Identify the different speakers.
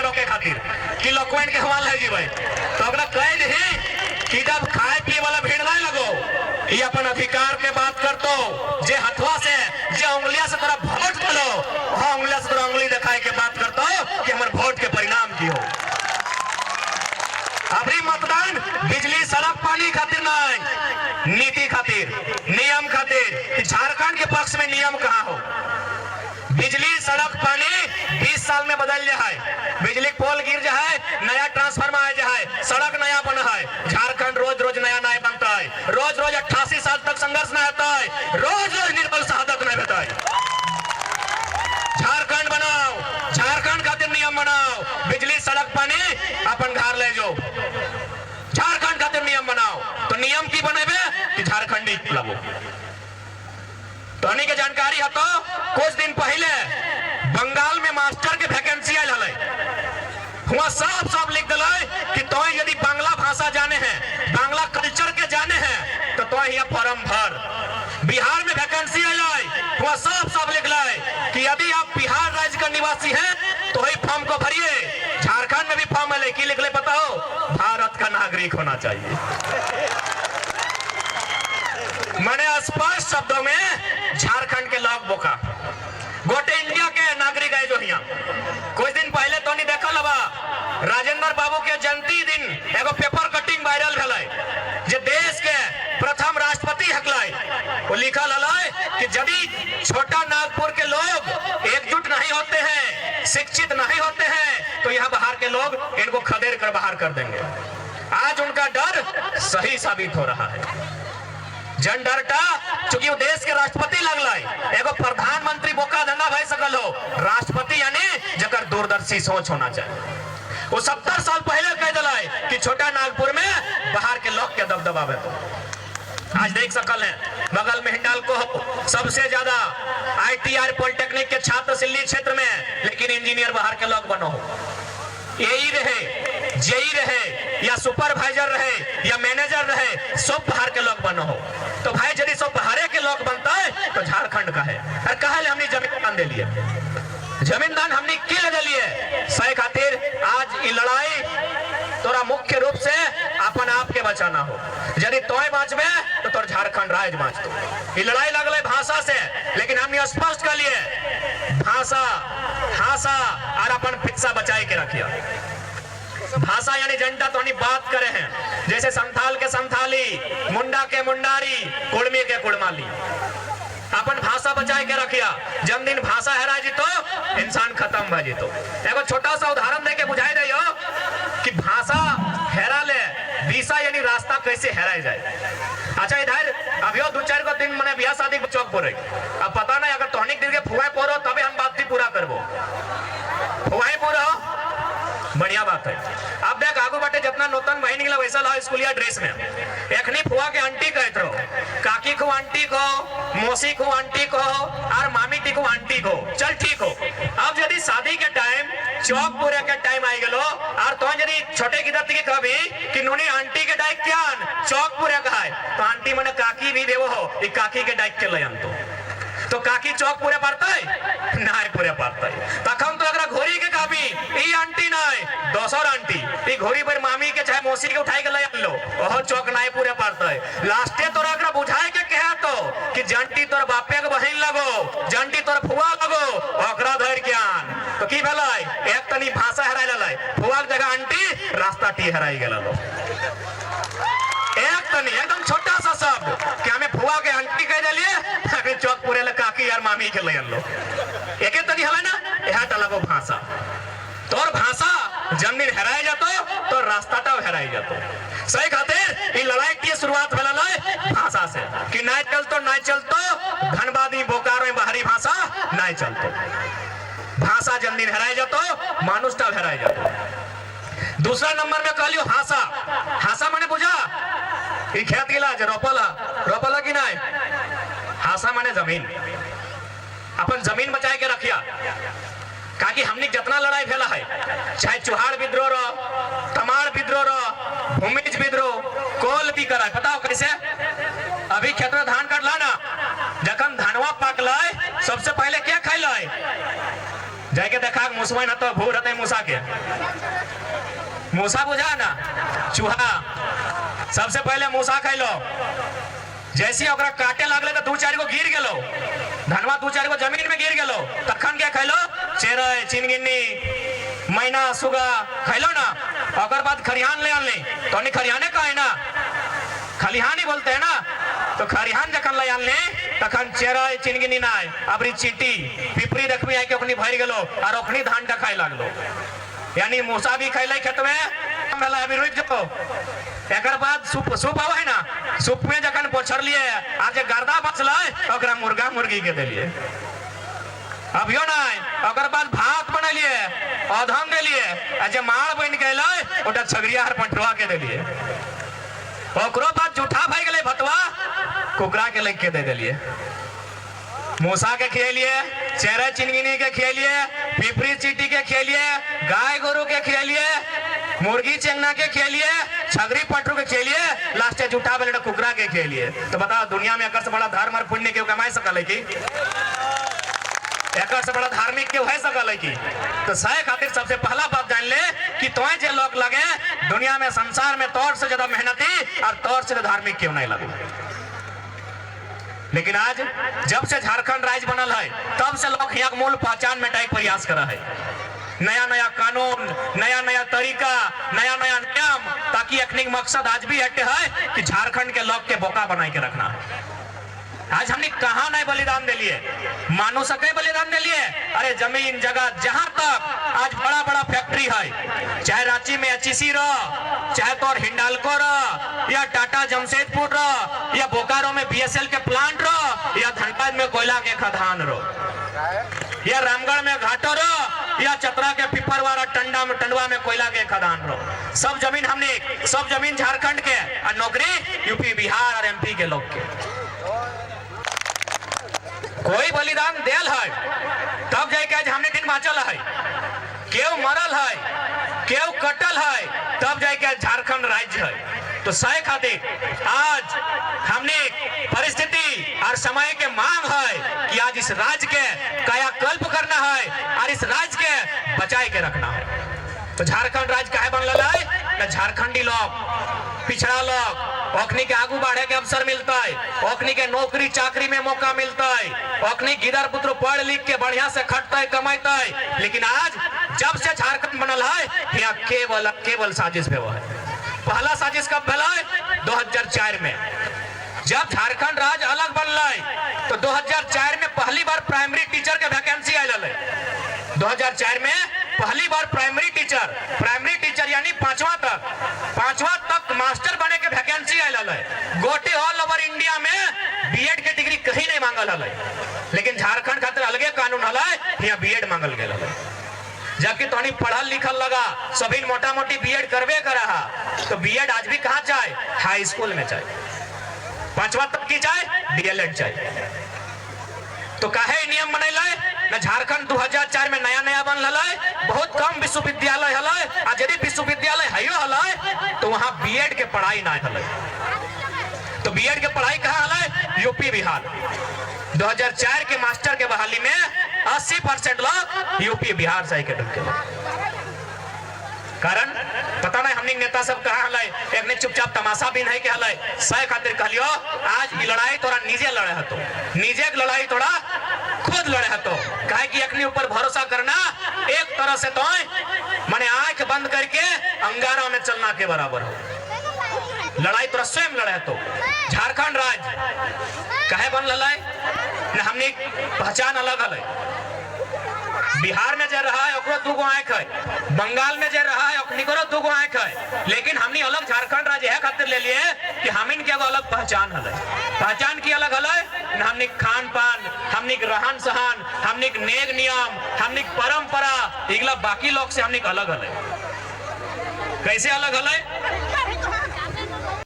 Speaker 1: रोके खातिर कि लोकवेंट के हवाले है जी भाई तो अगला कह दे कि जब खाए पिए वाला भीड़ नहीं लगो ये अपन अधिकार के बात कर तो जे हथवा से जे उंगलिया से तोरा वोट करो हाँ उंगलिया से तोरा उंगली दिखाए के बात करतो कि हमारे वोट के परिणाम की हो। अभी मतदान बिजली सड़क पानी खातिर नहीं नीति खातिर नियम खातिर। झारखंड के पक्ष में नियम कहाँ हो? बिजली सड़क पानी 20 साल में बदल जाए, बिजली पोल गिर जाए, नया ट्रांसफार्मर आ जाए, सड़क नया बना है। झारखंड रोज रोज नया नया बनता है, रोज रोज 88 साल तक संघर्ष न होता है, रोज रोज निर्बल शहादत नहीं होता है। झारखंड बनाओ, झारखंड खातिर नियम बनाओ, बिजली सड़क पानी अपन घर ले जाओ। झारखंड खातिर नियम बनाओ तो नियम की बनेबे कि झारखंडी लगो। तोहनी के जानकारी है तो कुछ दिन पहले बंगाल में मास्टर के वैकेंसी आयल है, वहां साफ साफ लिख दिला कि तो यदि बांग्ला भाषा जाने हैं, बांग्ला कल्चर के जाने हैं तो यहाँ फॉर्म भर। बिहार में वैकेंसी आयल है, वहां साफ साफ लिख ला कि यदि आप बिहार राज्य का निवासी हैं तो वही फॉर्म को भरिए। झारखंड में भी फॉर्म है, की लिख ले पता हो? भारत का नागरिक होना चाहिए। मैंने स्पष्ट शब्दों में झारखंड के लोग बोका गोटे इंडिया के नागरिक है जो यहाँ। कुछ दिन पहले तो नहीं देखा लबा राजेंद्र बाबू के जयंती दिन एगो पेपर कटिंग वायरल भेलै जे देश के प्रथम राष्ट्रपति हकलाई। वो लिखल है कि यदि छोटा नागपुर के लोग एकजुट नहीं होते हैं, शिक्षित नहीं होते हैं तो यहाँ बाहर के लोग इनको खदेड़ कर बाहर कर देंगे। आज उनका डर सही साबित हो रहा है। जन डरटा चूंकि वो देश के राष्ट्रपति लगला, एगो प्रधानमंत्री बोका धंधा भाई सकल हो, राष्ट्रपति यानी जकर दूरदर्शी सोच होना चाहिए। वो 70 साल पहले कह दिला कि छोटा नागपुर में बाहर के लोग के दबदबा है। तो आज देख सकल है बगल में हिंडाल को सबसे ज्यादा ITR पॉलिटेक्निक के छात्र सिल्ली क्षेत्र में, लेकिन इंजीनियर बाहर के लोग बनो हो। यही रहे, जेई रहे या सुपरवाइजर रहे या मैनेजर रहे, सब बाहर के लोग बनो हो। तो भाई यदि सब बाहर के लोग बनता है तो झारखंड का है। और कहा हमने जमीन दान दे लिए, जमीन दान हमने क्यों दे लिए? सही खातिर आज ये लड़ाई तोरा मुख्य रूप से अपन आप के बचाना हो। यदि तोय बाँचबे तो तोर झारखंड राज्य बाँचतो। ये लड़ाई लगल भाषा से, लेकिन हमने स्पष्ट कर लिए भाषा भाषा और अपन फिक्सा बचाए के रखिए। भाषा यानी जनता तो नहीं बात करे हैं, जैसे संथाल के संथाली, मुंडा के मुंडारी, कुड़मी के कुड़माली। अपन भाषा बचाए के रखिया। जब दिन भाषा हेरा जी तो इंसान खत्म भा जी। तो एगो छोटा सा उदाहरण देके बुझाई दे कि भाषा हेरा ले दिशा यानी रास्ता कैसे हेराई जाए। अच्छा इधर अभी 2-4 को दिन मैंने ब्याह शादी चौक पर अब पता नहीं, अगर तोहनिक दिन के फुआई पोरो तबे हम बात भी पूरा करबो। फुआई पूरा बढ़िया बात है। अब देख आगू बाटे जितना नूतन बहन निकला वैसा ला स्कूलिया ड्रेस में एखनी फुआ के आंटी कहते रहो, काकी को आंटी को, मौसी को आंटी को और मामी टी को आंटी को। चल ठीक हो। अब यदि शादी के टाइम चौक पूरे के टाइम आई गलो और तो यदि छोटे की दत्ती की कभी कि नूनी आंटी के डाइक क्या चौक पूरे कहा है तो आंटी मैंने काकी भी देवो हो, काकी के डाइक के लयन तो काकी चौक पूरे पड़ता है ना पूरे पड़ता है। तखम तो अगर घोड़ी के काफी ई आंटी ना दोसर आंटी ई घोड़ी पर मामी के चाहे मौसी के उठाई के ले लो ओह चौक ना पूरे पड़ता है। लास्टे तोरा अगर बुझाए के कहा तो कि जंटी तोर बापे के बहन लगो, जंटी तोर फुआ लगो, ओकरा धैर्य ज्ञान तो की भेलै एक तनी भाषा हेराय ललै, फुआ के जगह आंटी रास्ता टी हेराई गेल लो। एक तनी एकदम छोटा सा शब्द कि हमें फुआ के आंटी कह दिलिए, फिर चौक पूरे ले काकी यार मामी के ले लो। एके तनी हले ना यह लगो भाषा। तोर भाषा जमीन हेराई जातो तो रास्ता टा हेराई जातो। सही खातिर ई लड़ाई की शुरुआत भेला भाषा से कि नहीं चलतो नहीं चलतो धनबादी बोकारो बाहरी भाषा नहीं चलतो। भाषा जमीन हेराई जातो, मानुष टा हेराई जातो। दूसरा नंबर में कह लियो हासा। हासा माने बुझा ई खेत गिला रोपला रोपला की नहीं। हासा माने जमीन। अपन जमीन बचाए के रखिया काकि हमने जितना लड़ाई भेला है, चाहे चुहाड़ विद्रोह रो, तमाड़ विद्रोह रो, भूमिज विद्रोह, कोल भी करा बताओ कैसे। अभी खेत में धान काट लाना, जखन धानवा पाक लाए सबसे पहले क्या खाई लाए जाके देखा मुसवा न तो भूर रहते मूसा के मूसा बुझा ना चूहा सबसे पहले मूसा खैलो जैसी ओकरा काटे लगले तो 2-4 गो गिर गेलो धनवा 2-4 गो जमीन में गिर गेलो तखन क्या खैलो चेरई चिनगिन्नी मैना सुगा खैलो ना अगर बाद खरिहान ले आनले तो नहीं खरिहाने का है ना खलिहान ही बोलते हैं ना तो खरिहान जखन ले आनले तखन चेरई चिनगिन्नी ना अबरी चीटी पिपरी देखबी आई के ओखनी भर गेलो और ओखनी धान का खाए लगलो यानी मूसा भी खैले खेत में अभी रुक जाओ एक बाद सूप आवा है ना सूप में जखन पोछर लिए आज गर्दा बचल ओकरा मुर्गा मुर्गी के दिलिए अभियो ना ओकर बाद भात बनलिए अधम दिलिए आज माड़ बन गए ओटा छगरिया हर पटवा के दिलिए ओकरो बाद जूठा भाई गए भतवा कुकरा के लग के दे दिलिए मूसा के खिलिए चेहरा चिनगिनी के खिलिए पिपरी चीटी के खिलिए गाय गोरु के खिलिए मुर्गी चेंगना के खिलिए छगरी पटरू के खिलिए लास्ट जूठा बेलटा कुकरा के खिलिए तो बताओ दुनिया में एक से बड़ा धर्म और पुण्य क्यों कमाई सकल है की एक से बड़ा धार्मिक क्यों है सकल है की तो सही खातिर सबसे पहला बात जान ले कि तुम्हें जो लोग लगे दुनिया में संसार में तौर से ज्यादा मेहनती और तौर से धार्मिक क्यों नहीं लगे लेकिन आज जब से झारखंड राज्य बनल है तब से लोग यहाँ मूल पहचान मिटाई के प्रयास कर रहे हैं नया नया कानून नया नया तरीका नया नया नियम ताकि अखनी मकसद आज भी हटे है कि झारखंड के लोग के बोका बनाए के रखना आज हमने कहा नहीं बलिदान दे लिए मानो सके बलिदान दे लिए अरे जमीन जगह जहां तक आज बड़ा बड़ा फैक्ट्री है चाहे रांची में एचईसी रहो चाहे तो हिंडाल्को रहो या टाटा जमशेदपुर रहो या बोकारो में बीएसएल के प्लांट रहो या धनबाद में कोयला के खदान रहो या रामगढ़ में घाटो रहो या चतरा के पिपरवाड़ा टंडवा में कोयला के खदान रहो सब जमीन हमने सब जमीन झारखंड के और नौकरी यूपी बिहार और एमपी के लोग के कोई बलिदान देल है तब जाके आज हमने दिन बाँचल है केव मरल है केव कटल है तब जाके झारखंड राज्य है तो सही खातिर आज हमने परिस्थिति और समय के मांग है कि आज इस राज्य के कायाकल्प करना है और इस राज्य के बचाए के रखना है तो झारखंड राज्य काहे बनल है न झारखंडी लोग पिछड़ा लोग ओखनी के आगू बढ़े के अवसर मिलता है ओखनी के नौकरी चाकरी में मौका मिलता है ओखनी गिदर पुत्र पढ़ लिख के बढ़िया से खटता है कमाता है लेकिन आज जब से झारखंड बनल है यहाँ केवल साजिश हुआ है पहला साजिश कब भला है 2004 में जब झारखंड राज्य अलग बनल तो 2004 में पहली बार प्राइमरी टीचर के वैकेंसी आयल है 2004 में पहली बार प्राइमरी टीचर यानी पांचवा तक मास्टर बने के वैकेंसी आयल है गोटे ऑल ओवर इंडिया में बीएड के डिग्री कहीं नहीं मांगल है लेकिन झारखंड खातिर अलगे कानून है यहाँ बीएड मांगल गया है जबकि तोहनी पढ़ल लिखल लगा सभी मोटा मोटी बीएड करवे कर रहा तो बीएड आज भी कहाँ चाहे हाई स्कूल में चाहे 5वां तक की चाहे डीएलएड चाहे तो काहे नियम बनल न झारखंड 2004 में नया नया बनल है बहुत कम विश्वविद्यालय है आ यदि विश्वविद्यालय है तो वहां बीएड के पढ़ाई ना है तो बीएड के पढ़ाई कहाँ है यूपी बिहार 2004 के मास्टर के बहाली में 80% लोग यूपी बिहार से के कारण पता नहीं हमने नेता सब कहा हल एक ने चुपचाप तमाशा भी नहीं कहल सह खातिर कहलियो आज ये लड़ाई तोरा निजे लड़े हतो निजे के लड़ाई तोरा खुद लड़े हतो काहे कि एकनी ऊपर भरोसा करना एक तरह से तो माने आंख बंद करके अंगारा में चलना के बराबर हो लड़ाई तोरा स्वयं लड़े हतो झारखंड राज्य काहे बन लड़ाई न हमने पहचान अलग है बिहार में जे रहा है ओकरो 2 गो आंख है बंगाल में जे रहा है ओकनी करो 2 गो आंख है लेकिन हमनी अलग झारखंड राज्य है खातिर ले लिए कि हमिन के अलग पहचान है पहचान की अलग है हमनी खान पान हमनी रहन सहन हमनी नेग नियम हमनी परंपरा इगला बाकी लोग से हमनी अलग है कैसे अलग है